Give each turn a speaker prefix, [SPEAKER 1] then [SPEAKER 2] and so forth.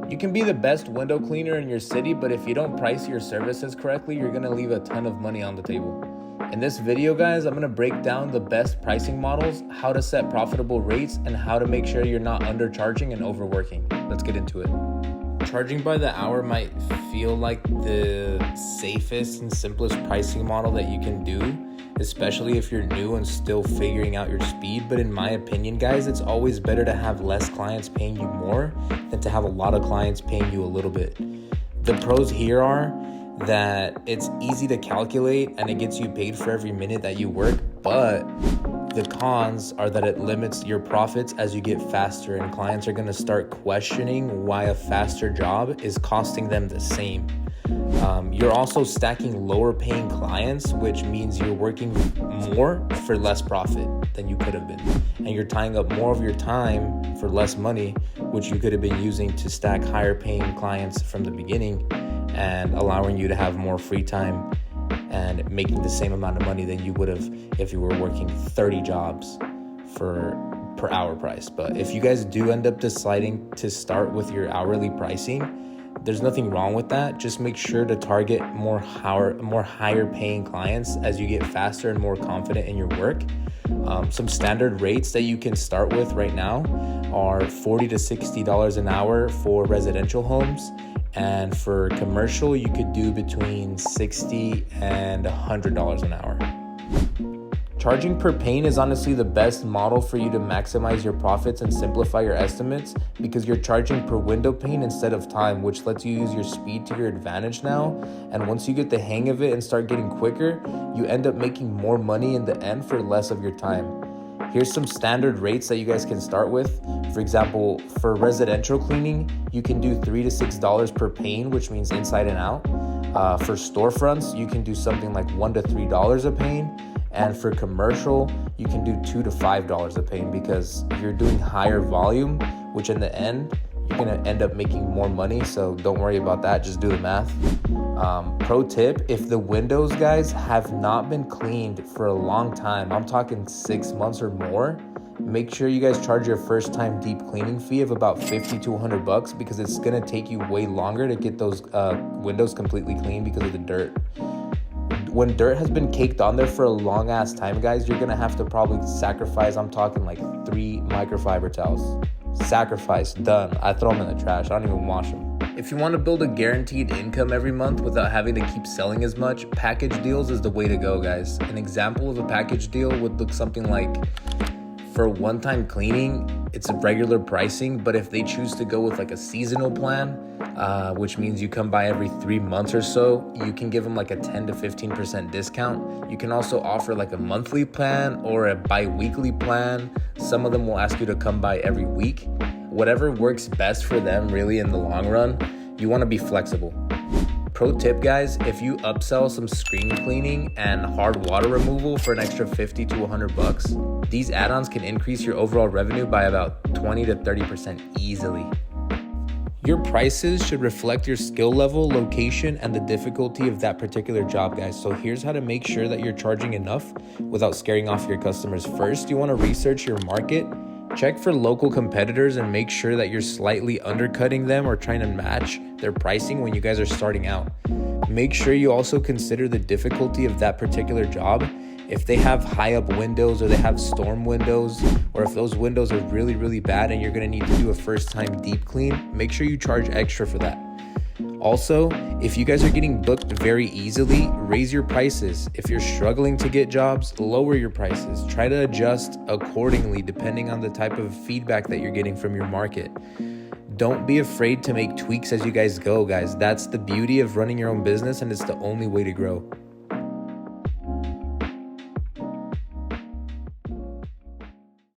[SPEAKER 1] You can be the best window cleaner in your city, but if you don't price your services correctly, you're gonna leave a ton of money on the table. In this video, guys, I'm gonna break down the best pricing models, how to set profitable rates, and how to make sure you're not undercharging and overworking. Let's get into it. Charging by the hour might feel like the safest and simplest pricing model that you can do, especially if you're new and still figuring out your speed. But in my opinion, guys, it's always better to have less clients paying you more than to have a lot of clients paying you a little bit. The pros here are that it's easy to calculate and it gets you paid for every minute that you work, but the cons are that it limits your profits as you get faster, and clients are going to start questioning why a faster job is costing them the same. You're also stacking lower paying clients, which means you're working more for less profit than you could have been. And you're tying up more of your time for less money, which you could have been using to stack higher paying clients from the beginning and allowing you to have more free time and making the same amount of money than you would have if you were working 30 jobs for per hour price. But if you guys do end up deciding to start with your hourly pricing, there's nothing wrong with that. Just make sure to target more higher paying clients as you get faster and more confident in your work. Some standard rates that you can start with right now are $40 to $60 an hour for residential homes. And for commercial, you could do between $60 and $100 an hour. Charging per pane is honestly the best model for you to maximize your profits and simplify your estimates, because you're charging per window pane instead of time, which lets you use your speed to your advantage now. And once you get the hang of it and start getting quicker, you end up making more money in the end for less of your time. Here's some standard rates that you guys can start with. For example, for residential cleaning, you can do $3 to $6 per pane, which means inside and out. For storefronts, you can do something like $1 to $3 a pane. And for commercial, you can do $2 to $5 a pane, because you're doing higher volume, which in the end, you're gonna end up making more money. So don't worry about that, just do the math. Pro tip, if the windows, guys, have not been cleaned for a long time, I'm talking 6 months or more, make sure you guys charge your first time deep cleaning fee of about $50 to $100, because it's gonna take you way longer to get those windows completely clean because of the dirt. When dirt has been caked on there for a long ass time, guys, you're gonna have to probably sacrifice, I'm talking like 3 microfiber towels. Sacrifice, done. I throw them in the trash, I don't even wash them. If you want to build a guaranteed income every month without having to keep selling as much, package deals is the way to go, guys. An example of a package deal would look something like, for one-time cleaning, it's a regular pricing, but if they choose to go with like a seasonal plan, which means you come by every 3 months or so, you can give them like a 10 to 15% discount. You can also offer like a monthly plan or a bi-weekly plan. Some of them will ask you to come by every week. Whatever works best for them really in the long run, you want to be flexible. Pro tip, guys, if you upsell some screen cleaning and hard water removal for an extra $50 to $100, these add-ons can increase your overall revenue by about 20 to 30% easily. Your prices should reflect your skill level, location, and the difficulty of that particular job, guys. So here's how to make sure that you're charging enough without scaring off your customers. First, you want to research your market. Check for local competitors and make sure that you're slightly undercutting them or trying to match their pricing when you guys are starting out. Make sure you also consider the difficulty of that particular job. If they have high up windows or they have storm windows, or if those windows are really, really bad and you're gonna need to do a first time deep clean, make sure you charge extra for that. Also, if you guys are getting booked very easily, raise your prices. If you're struggling to get jobs, lower your prices. Try to adjust accordingly depending on the type of feedback that you're getting from your market. Don't be afraid to make tweaks as you guys go, guys. That's the beauty of running your own business, and it's the only way to grow.